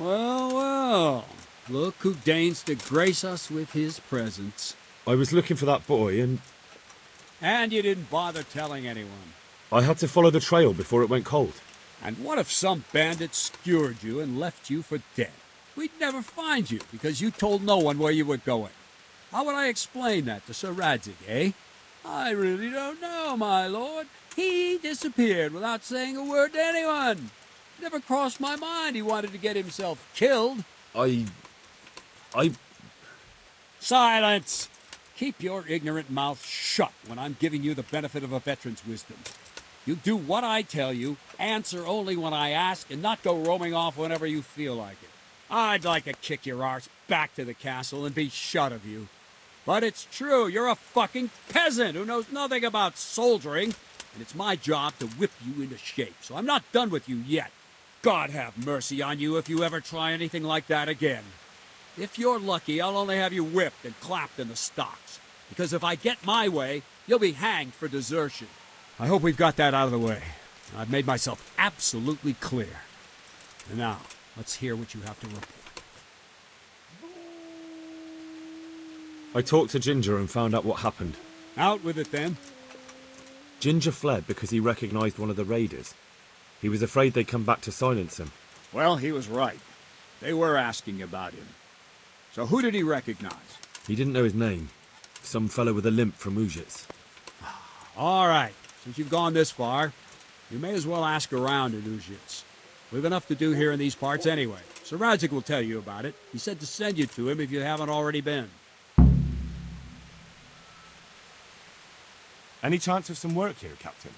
Well, well. Look who deigns to grace us with his presence. I was looking for that boy, and And you didn't bother telling anyone. I had to follow the trail before it went cold. And what if some bandit skewered you and left you for dead? We'd never find you because you told no one where you were going. How would I explain that to Sir Radzig, eh? I really don't know, my lord. He disappeared without saying a word to anyone. Never crossed my mind he wanted to get himself killed. I... Silence! Keep your ignorant mouth shut when I'm giving you the benefit of a veteran's wisdom. You do what I tell you, answer only when I ask, and not go roaming off whenever you feel like it. I'd like to kick your arse back to the castle and be shut of you. But it's true, you're a fucking peasant who knows nothing about soldiering, and it's my job to whip you into shape, so I'm not done with you yet. God have mercy on you if you ever try anything like that again. If you're lucky, I'll only have you whipped and clapped in the stocks, because if I get my way, you'll be hanged for desertion. I hope we've got that out of the way. I've made myself absolutely clear. And now, let's hear what you have to report. I talked to Ginger and found out what happened. Out with it, then. Ginger fled because he recognized one of the raiders. He was afraid they'd come back to silence him. Well, he was right. They were asking about him. So who did he recognize? He didn't know his name. Some fellow with a limp from Ujits. All right. Since you've gone this far, you may as well ask around in Ujits. We've enough to do here in these parts anyway. Sir Radzig will tell you about it. He said to send you to him if you haven't already been. Any chance of some work here, Captain?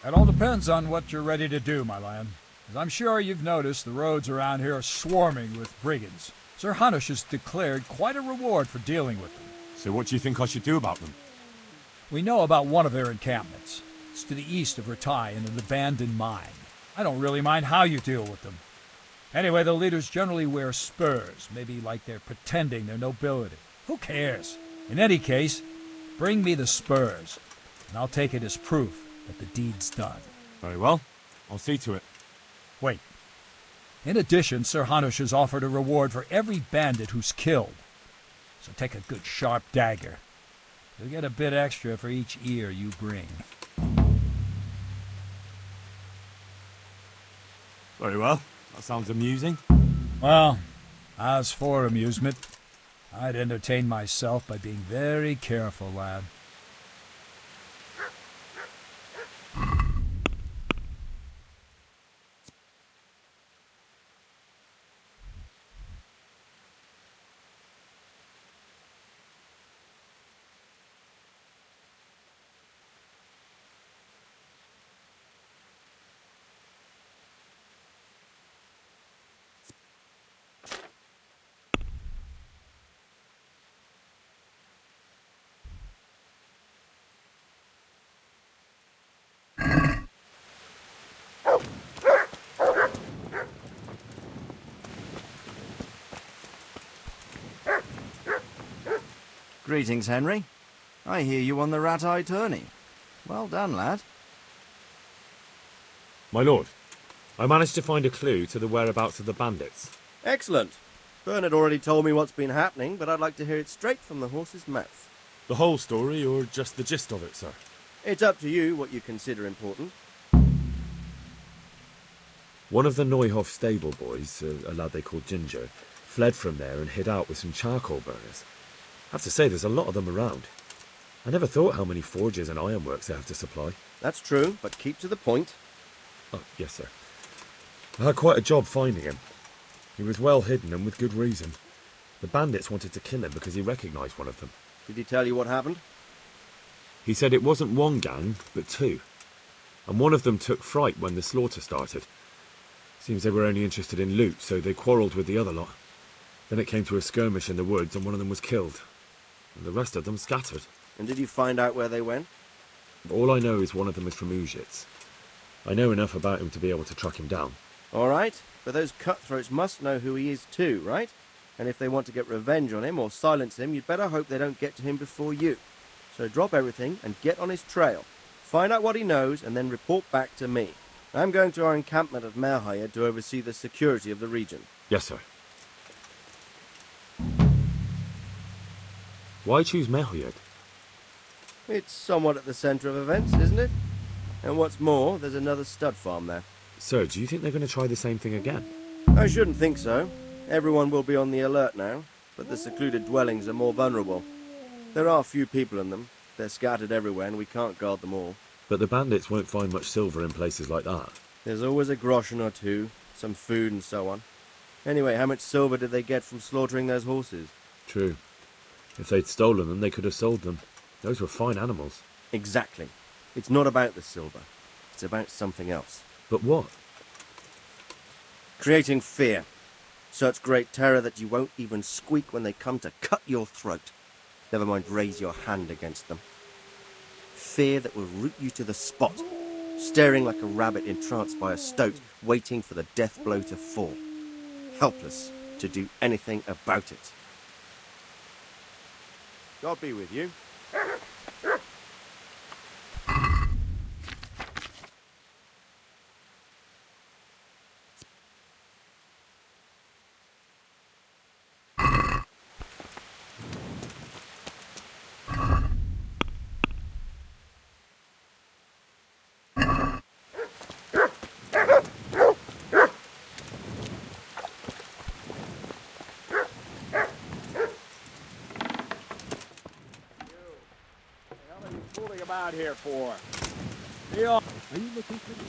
It all depends on what you're ready to do, my lad. As I'm sure you've noticed, the roads around here are swarming with brigands. Sir Hanush has declared quite a reward for dealing with them. So what do you think I should do about them? We know about one of their encampments. It's to the east of Ratai in an abandoned mine. I don't really mind how you deal with them. Anyway, the leaders generally wear spurs, maybe like they're pretending they're nobility. Who cares? In any case, bring me the spurs, and I'll take it as proof that the deed's done. Very well. I'll see to it. Wait. In addition, Sir Hanush has offered a reward for every bandit who's killed. So take a good sharp dagger. You'll get a bit extra for each ear you bring. Very well. That sounds amusing. Well, as for amusement, I'd entertain myself by being very careful, lad. Greetings, Henry. I hear you on the rat-eye tourney. Well done, lad. My lord, I managed to find a clue to the whereabouts of the bandits. Excellent. Bernard already told me what's been happening, but I'd like to hear it straight from the horse's mouth. The whole story, or just the gist of it, sir? It's up to you what you consider important. One of the Neuhoff stable boys, a lad they called Ginger, fled from there and hid out with some charcoal burners. I have to say, there's a lot of them around. I never thought how many forges and ironworks they have to supply. That's true, but keep to the point. Oh, yes, sir. I had quite a job finding him. He was well hidden and with good reason. The bandits wanted to kill him because he recognised one of them. Did he tell you what happened? He said it wasn't one gang, but two. And one of them took fright when the slaughter started. Seems they were only interested in loot, so they quarrelled with the other lot. Then it came to a skirmish in the woods and one of them was killed. And the rest of them scattered. And did you find out where they went? All I know is one of them is from Ujits. I know enough about him to be able to track him down. All right, but those cutthroats must know who he is too, right? And if they want to get revenge on him or silence him, you'd better hope they don't get to him before you. So drop everything and get on his trail. Find out what he knows and then report back to me. I'm going to our encampment at Merhaya to oversee the security of the region. Yes, sir. Why choose Mehoyed? It's somewhat at the centre of events, isn't it? And what's more, there's another stud farm there. Sir, do you think they're going to try the same thing again? I shouldn't think so. Everyone will be on the alert now, but the secluded dwellings are more vulnerable. There are few people in them. They're scattered everywhere and we can't guard them all. But the bandits won't find much silver in places like that. There's always a groschen or two, some food and so on. Anyway, how much silver did they get from slaughtering those horses? True. If they'd stolen them, they could have sold them. Those were fine animals. Exactly. It's not about the silver. It's about something else. But what? Creating fear. Such great terror that you won't even squeak when they come to cut your throat. Never mind raise your hand against them. Fear that will root you to the spot, staring like a rabbit entranced by a stoat, waiting for the death blow to fall. Helpless to do anything about it. God be with you. Out here for? Leon, are you looking for me?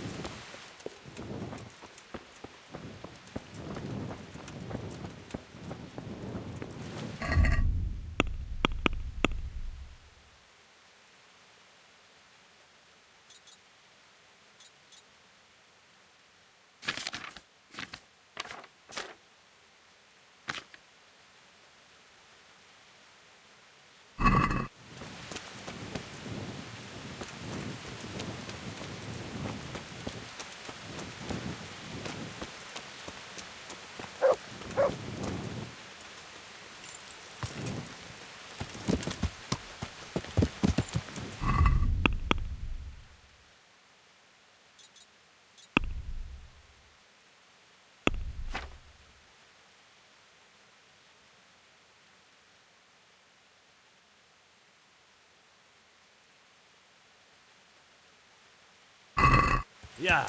Yeah.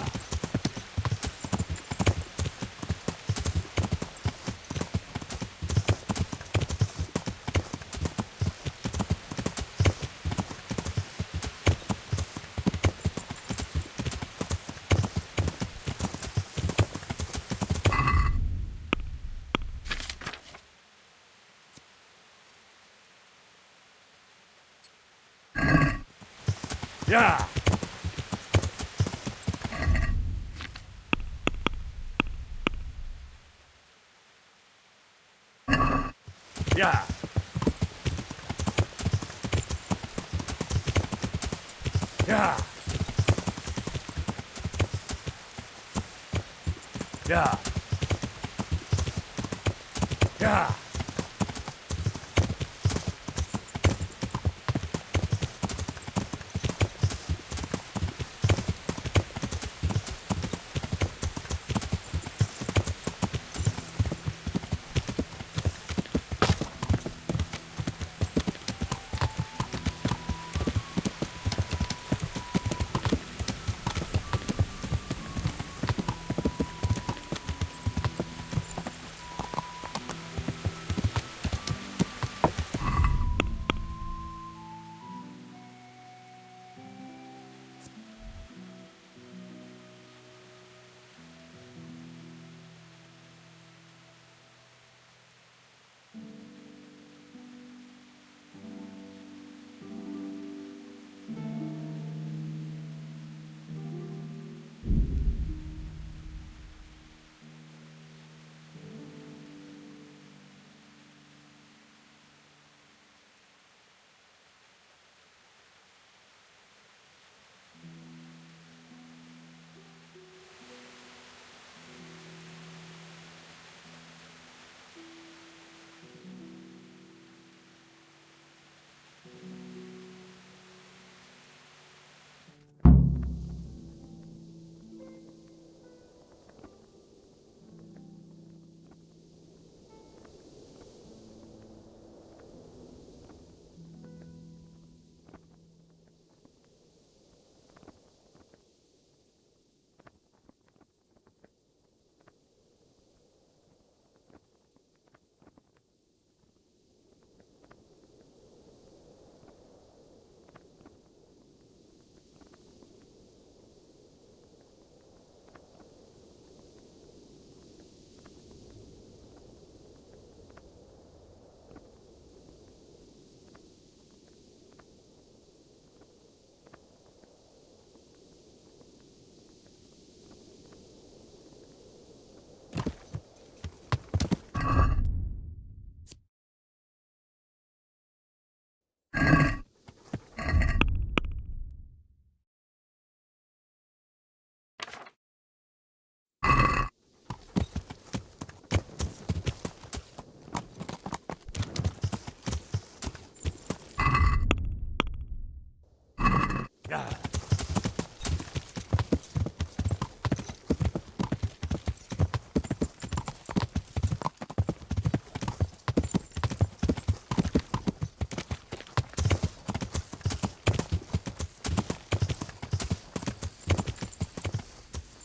Yeah. Yeah. Yeah. Yeah. Yeah.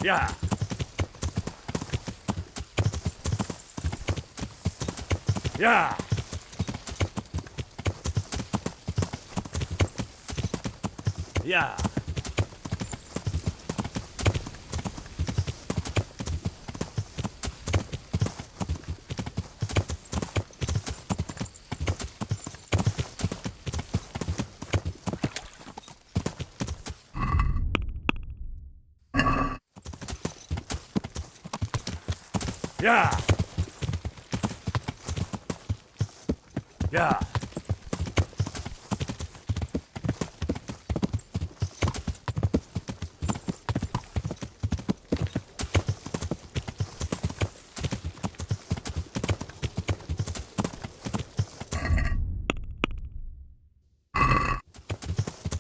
Yeah. Yeah. Yeah. Yeah. Yeah.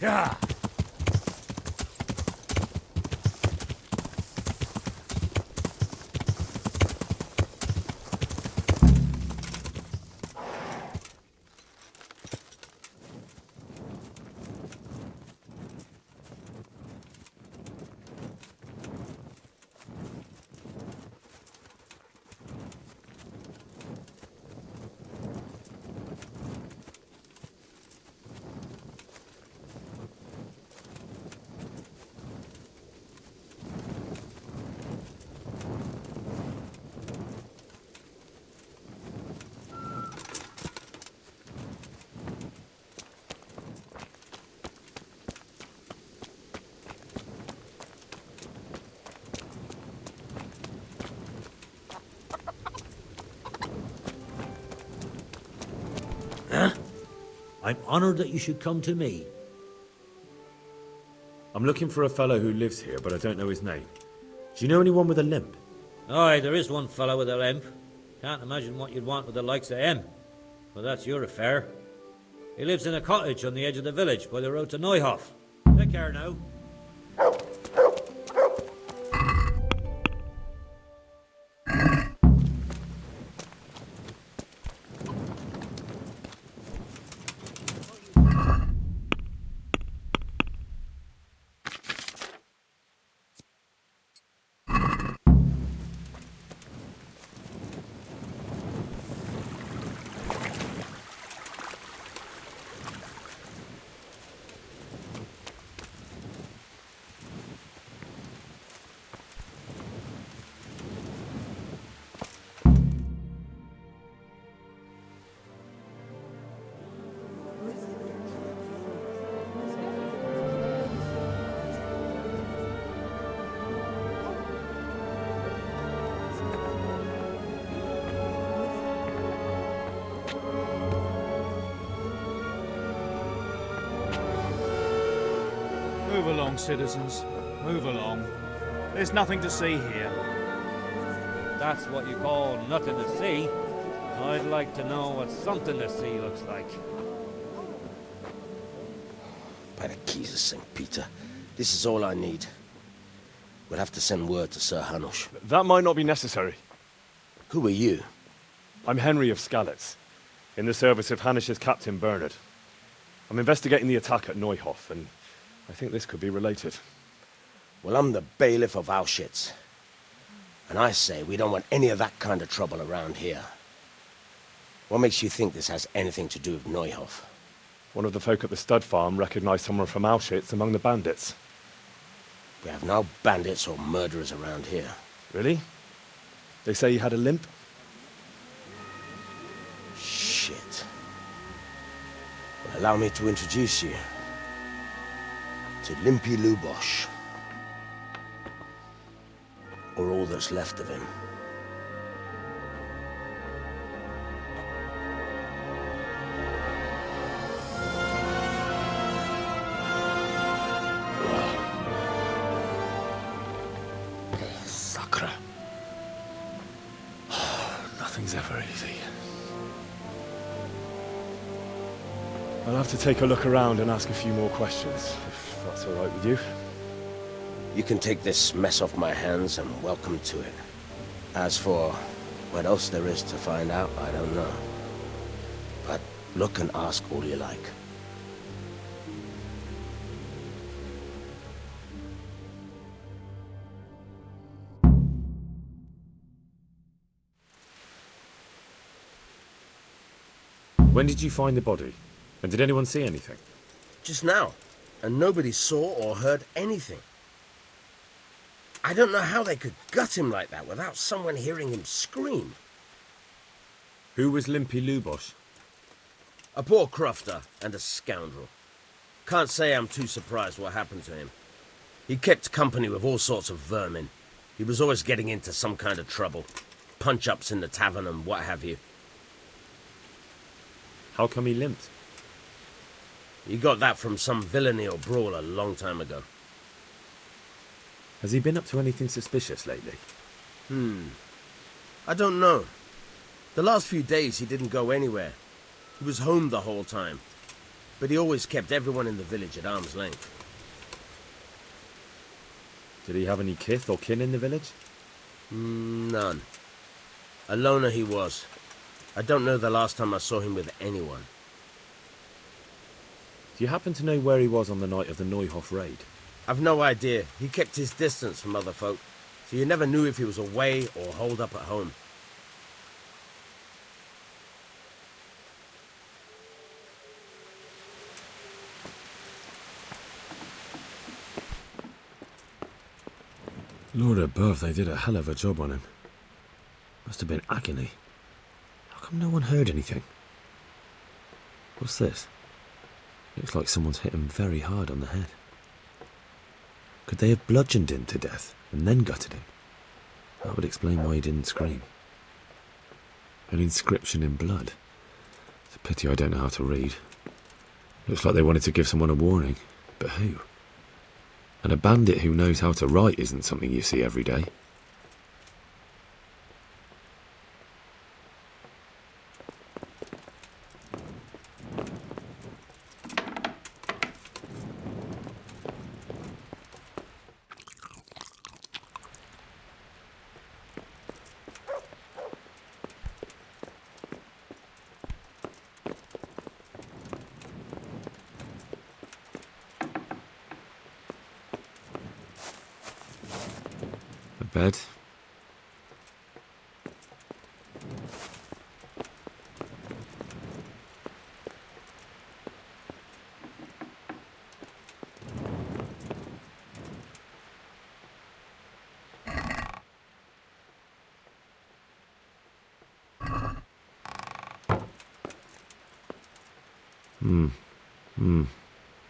Yeah. I'm honored that you should come to me. I'm looking for a fellow who lives here, but I don't know his name. Do you know anyone with a limp? Aye, there is one fellow with a limp. Can't imagine what you'd want with the likes of him. But that's your affair. He lives in a cottage on the edge of the village by the road to Neuhof. Take care now. Move along, citizens. Move along. There's nothing to see here. That's what you call nothing to see. I'd like to know what something to see looks like. By the keys of St. Peter, this is all I need. We'll have to send word to Sir Hanush. That might not be necessary. Who are you? I'm Henry of Skalitz, in the service of Hanush's Captain Bernard. I'm investigating the attack at Neuhof, and I think this could be related. Well, I'm the bailiff of Auschwitz. And I say we don't want any of that kind of trouble around here. What makes you think this has anything to do with Neuhof? One of the folk at the stud farm recognized someone from Auschwitz among the bandits. We have no bandits or murderers around here. Really? They say he had a limp? Shit. Well, allow me to introduce you to Limpy Lubosh. Or all that's left of him. Sacre. Nothing's ever easy. I'll have to take a look around and ask a few more questions, if that's all right with you. You can take this mess off my hands and welcome to it. As for what else there is to find out, I don't know. But look and ask all you like. When did you find the body? And did anyone see anything? Just now, and nobody saw or heard anything. I don't know how they could gut him like that without someone hearing him scream. Who was Limpy Lubosh? A poor crofter and a scoundrel. Can't say I'm too surprised what happened to him. He kept company with all sorts of vermin. He was always getting into some kind of trouble. Punch-ups in the tavern and what have you. How come he limped? He got that from some villainy or brawl a long time ago. Has he been up to anything suspicious lately? I don't know. The last few days he didn't go anywhere. He was home the whole time. But he always kept everyone in the village at arm's length. Did he have any kith or kin in the village? None. A loner he was. I don't know the last time I saw him with anyone. Do you happen to know where he was on the night of the Neuhof raid? I've no idea. He kept his distance from other folk, so you never knew if he was away or holed up at home. Lord above, they did a hell of a job on him. Must have been agony. How come no one heard anything? What's this? Looks like someone's hit him very hard on the head. Could they have bludgeoned him to death and then gutted him? That would explain why he didn't scream. An inscription in blood. It's a pity I don't know how to read. Looks like they wanted to give someone a warning, but who? And a bandit who knows how to write isn't something you see every day. Bed.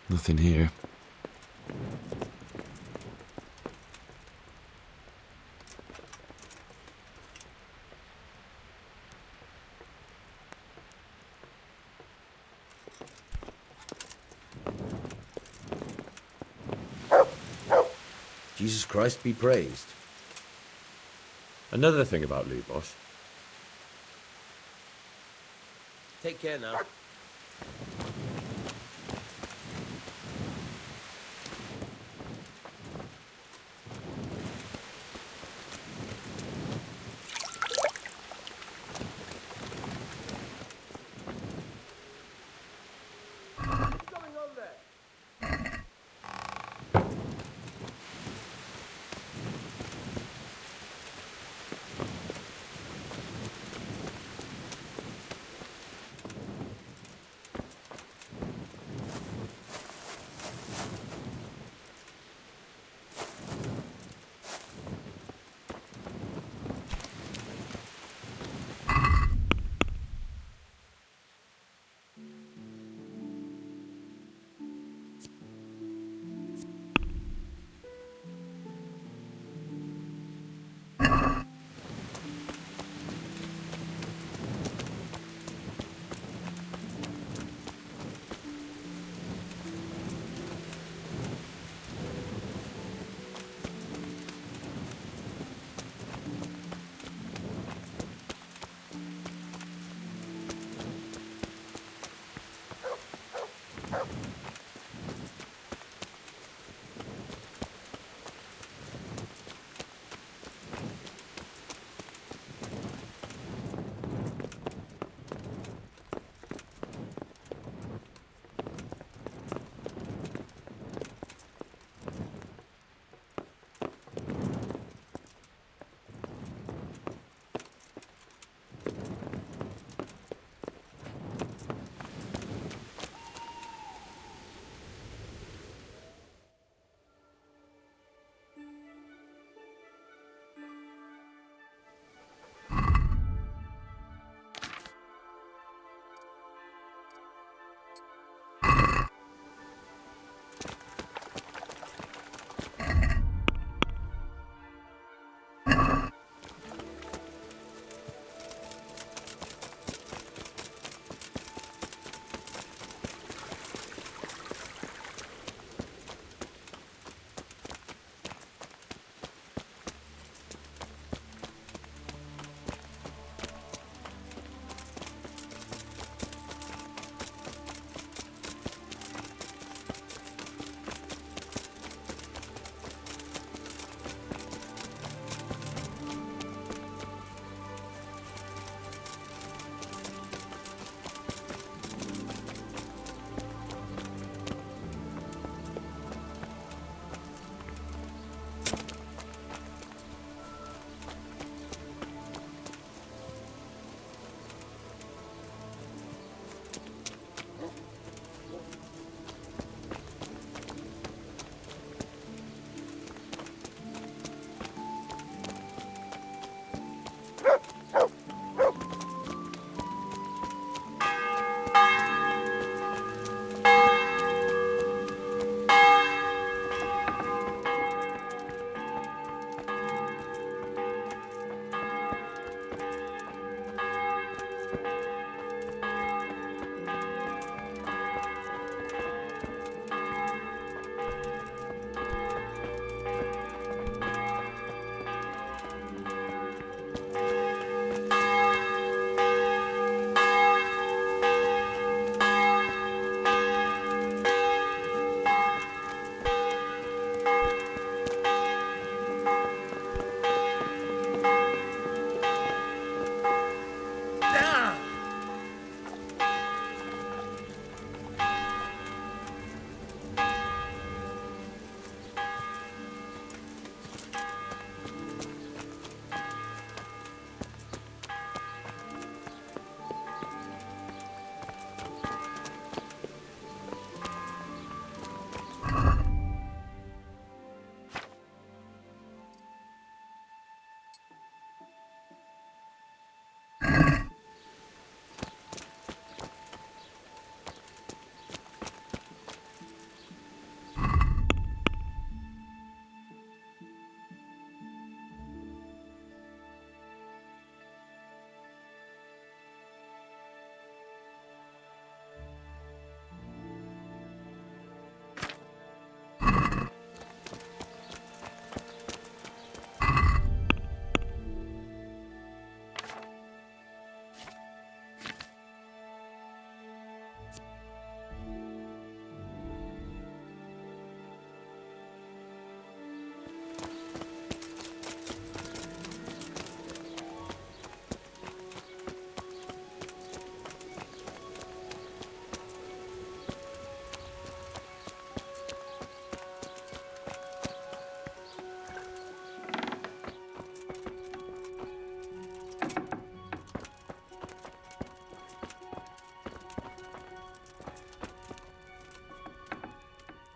Nothing here. Jesus Christ be praised. Another thing about Lubosh. Take care now.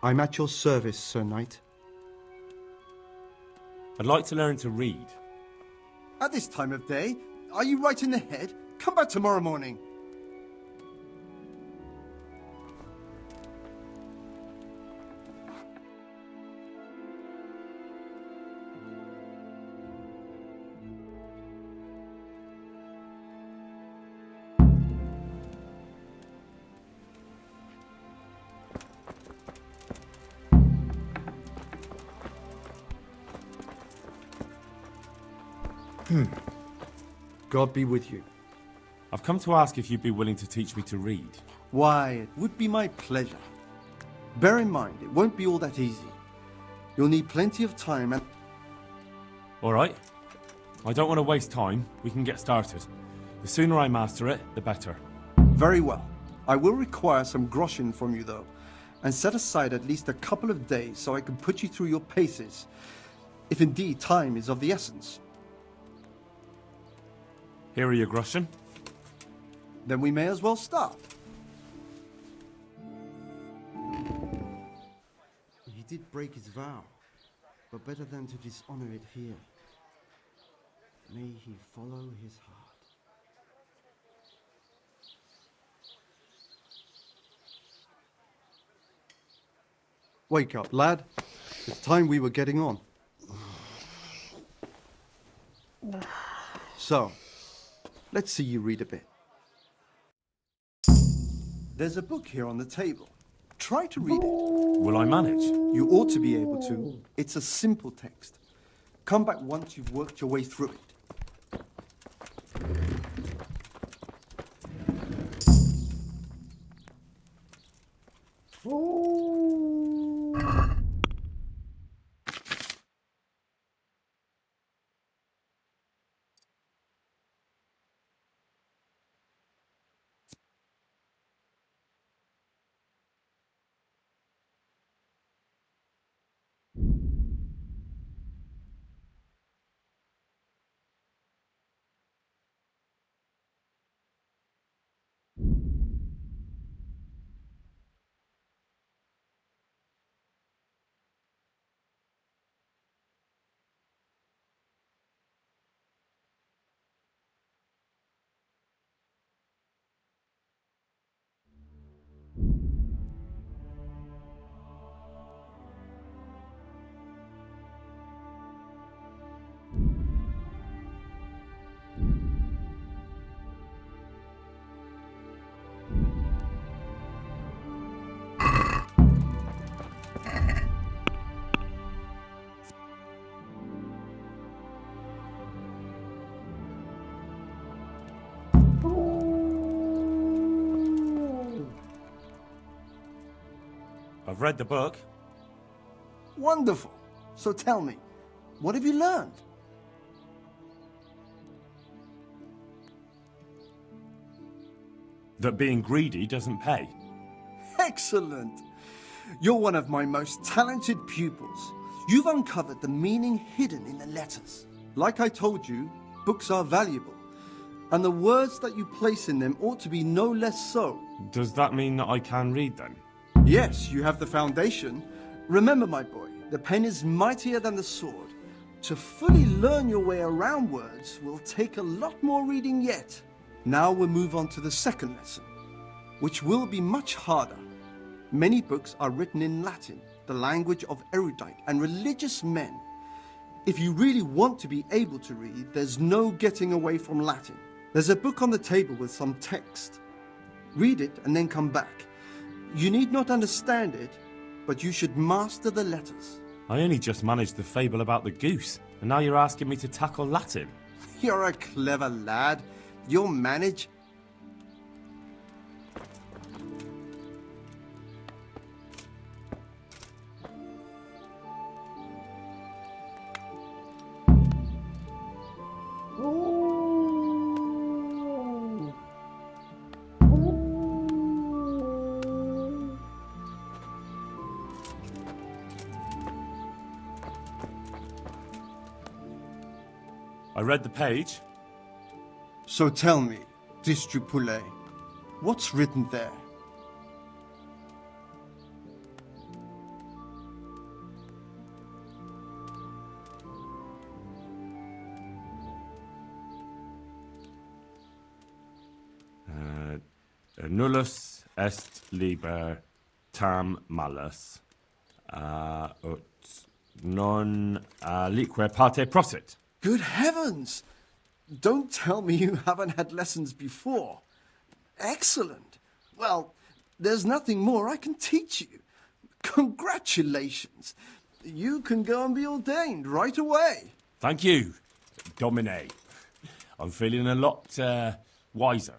I'm at your service, Sir Knight. I'd like to learn to read. At this time of day? Are you right in the head? Come back tomorrow morning. God be with you. I've come to ask if you'd be willing to teach me to read. Why, it would be my pleasure. Bear in mind, it won't be all that easy. You'll need plenty of time and... All right. I don't want to waste time. We can get started. The sooner I master it, the better. Very well. I will require some groschen from you, though, and set aside at least a couple of days so I can put you through your paces, if indeed time is of the essence. Here are your groschen. Then we may as well start. He did break his vow, but better than to dishonor it here. May he follow his heart. Wake up, lad. It's time we were getting on. So, let's see you read a bit. There's a book here on the table. Try to read it. Will I manage? You ought to be able to. It's a simple text. Come back once you've worked your way through it. I've read the book. Wonderful. So tell me, what have you learned? That being greedy doesn't pay. Excellent. You're one of my most talented pupils. You've uncovered the meaning hidden in the letters. Like I told you, books are valuable, and the words that you place in them ought to be no less so. Does that mean that I can read then? Yes, you have the foundation. Remember, my boy, the pen is mightier than the sword. To fully learn your way around words will take a lot more reading yet. Now we'll move on to the second lesson, which will be much harder. Many books are written in Latin, the language of erudite and religious men. If you really want to be able to read, there's no getting away from Latin. There's a book on the table with some text. Read it and then come back. You need not understand it, but you should master the letters. I only just managed the fable about the goose, and now you're asking me to tackle Latin. You're a clever lad. You'll manage. I read the page. So tell me, Distrupule, what's written there? nullus est liber tam malus, ut non alique parte prosit. Good heavens! Don't tell me you haven't had lessons before. Excellent. Well, there's nothing more I can teach you. Congratulations. You can go and be ordained right away. Thank you, Domine. I'm feeling a lot wiser.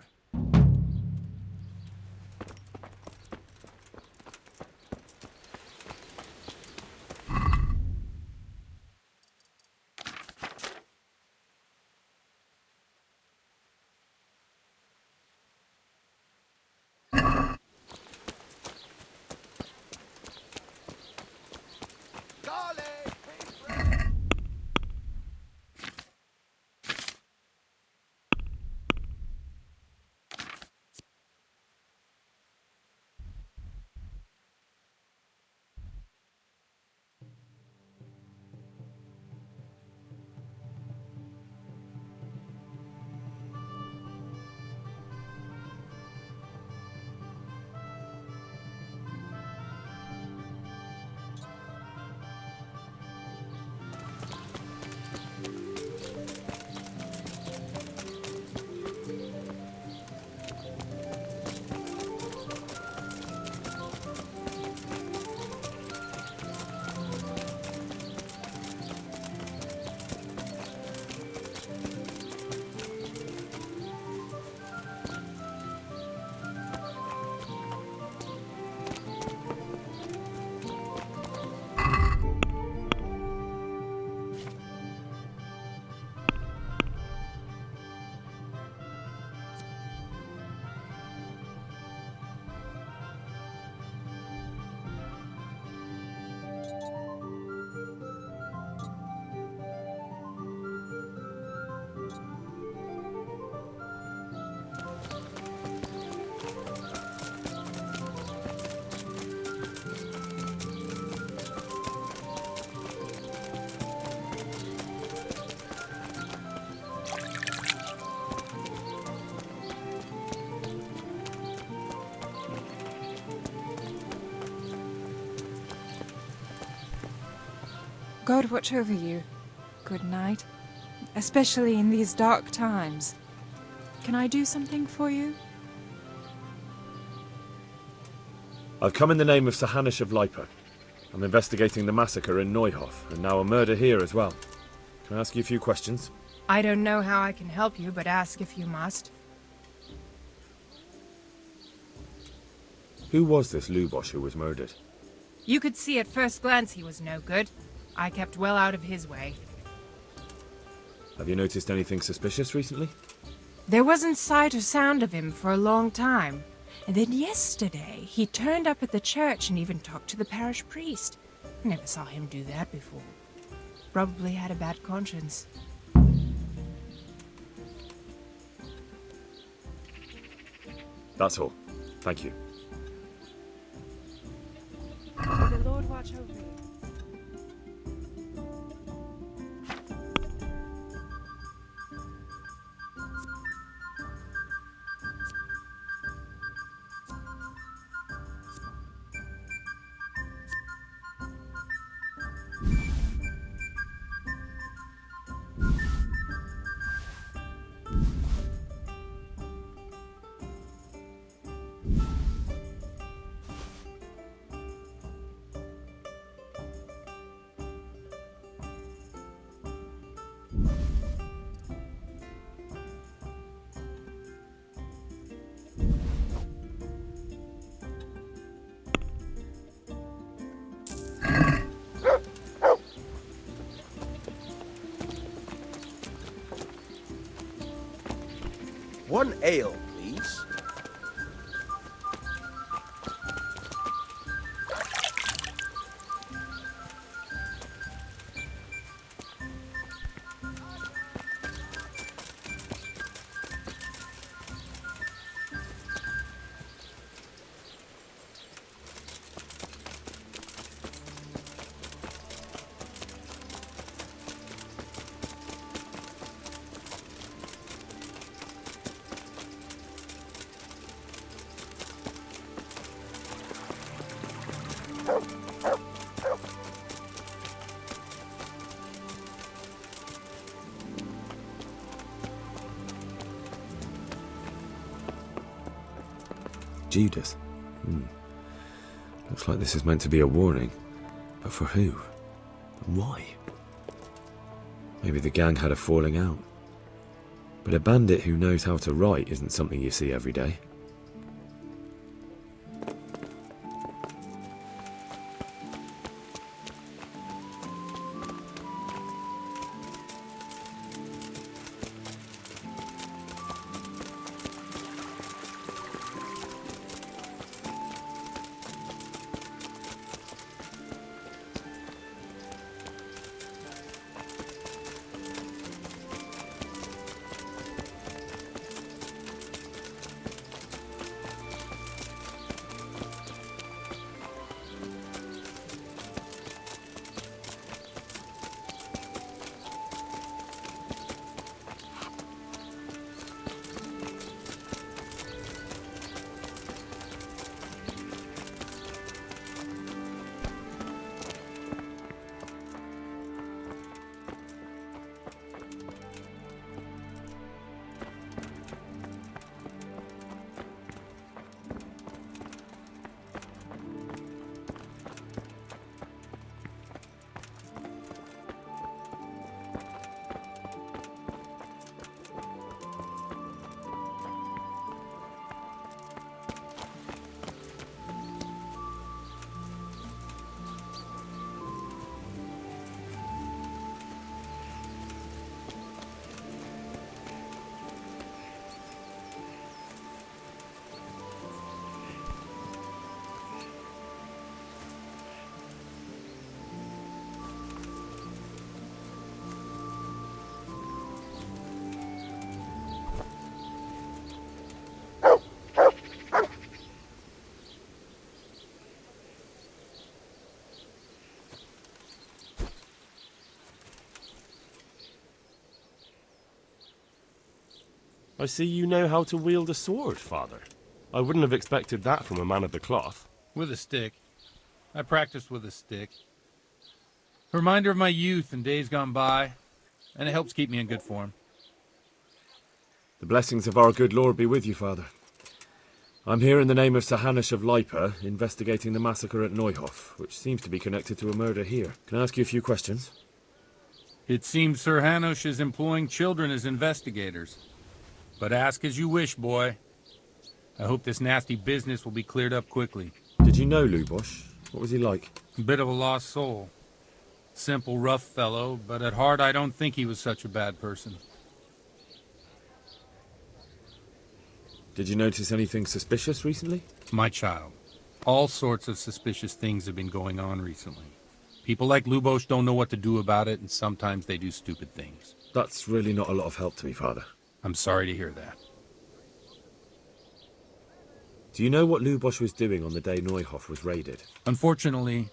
God watch over you. Good night. Especially in these dark times. Can I do something for you? I've come in the name of Sir Hanish of Lipa. I'm investigating the massacre in Neuhof, and now a murder here as well. Can I ask you a few questions? I don't know how I can help you, but ask if you must. Who was this Lubosh who was murdered? You could see at first glance he was no good. I kept well out of his way. Have you noticed anything suspicious recently? There wasn't sight or sound of him for a long time. And then yesterday, he turned up at the church and even talked to the parish priest. Never saw him do that before. Probably had a bad conscience. That's all. Thank you. May the Lord watch over you. One ale, please. Judas. Looks like this is meant to be a warning. But for who? And why? Maybe the gang had a falling out. But a bandit who knows how to write isn't something you see every day. I see you know how to wield a sword, Father. I wouldn't have expected that from a man of the cloth. With a stick. I practiced with a stick. A reminder of my youth and days gone by, and it helps keep me in good form. The blessings of our good Lord be with you, Father. I'm here in the name of Sir Hanush of Lipa, investigating the massacre at Neuhof, which seems to be connected to a murder here. Can I ask you a few questions? It seems Sir Hanush is employing children as investigators. But ask as you wish, boy. I hope this nasty business will be cleared up quickly. Did you know Lubosh? What was he like? A bit of a lost soul. Simple, rough fellow, but at heart I don't think he was such a bad person. Did you notice anything suspicious recently? My child, all sorts of suspicious things have been going on recently. People like Lubosh don't know what to do about it, and sometimes they do stupid things. That's really not a lot of help to me, Father. I'm sorry to hear that. Do you know what Lubosh was doing on the day Neuhof was raided? Unfortunately,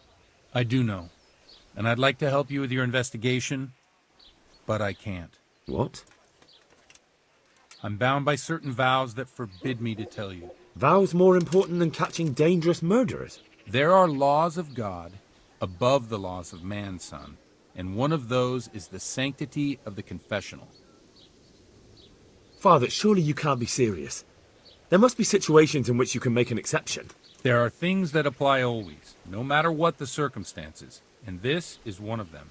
I do know. And I'd like to help you with your investigation, but I can't. What? I'm bound by certain vows that forbid me to tell you. Vows more important than catching dangerous murderers? There are laws of God above the laws of man, son. And one of those is the sanctity of the confessional. Father, surely you can't be serious. There must be situations in which you can make an exception. There are things that apply always, no matter what the circumstances, and this is one of them.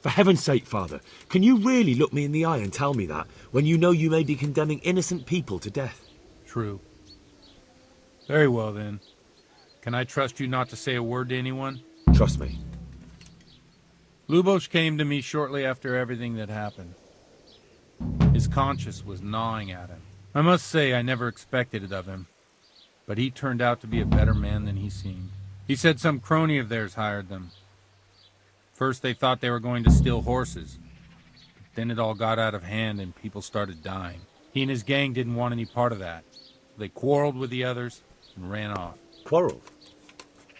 For heaven's sake, Father, can you really look me in the eye and tell me that, when you know you may be condemning innocent people to death? True. Very well, then. Can I trust you not to say a word to anyone? Trust me. Lubosh came to me shortly after everything that happened. His conscience was gnawing at him. I must say I never expected it of him, but he turned out to be a better man than he seemed. He said some crony of theirs hired them. First they thought they were going to steal horses, but then it all got out of hand and people started dying. He and his gang didn't want any part of that. They quarreled with the others and ran off. Quarreled?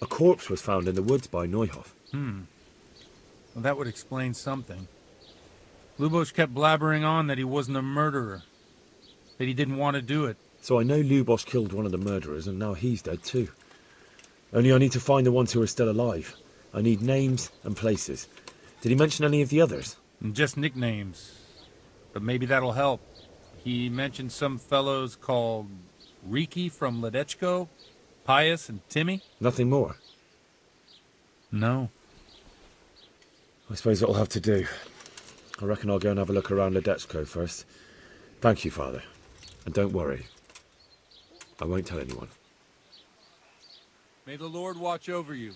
A corpse was found in the woods by Neuhof. Well, that would explain something. Lubosh kept blabbering on that he wasn't a murderer, that he didn't want to do it. So I know Lubosh killed one of the murderers, and now he's dead too. Only I need to find the ones who are still alive. I need names and places. Did he mention any of the others? Just nicknames. But maybe that'll help. He mentioned some fellows called Riki from Ledechko, Pius and Timmy. Nothing more? No. I suppose it'll have to do. I reckon I'll go and have a look around Ledechko first. Thank you, Father. And don't worry. I won't tell anyone. May the Lord watch over you.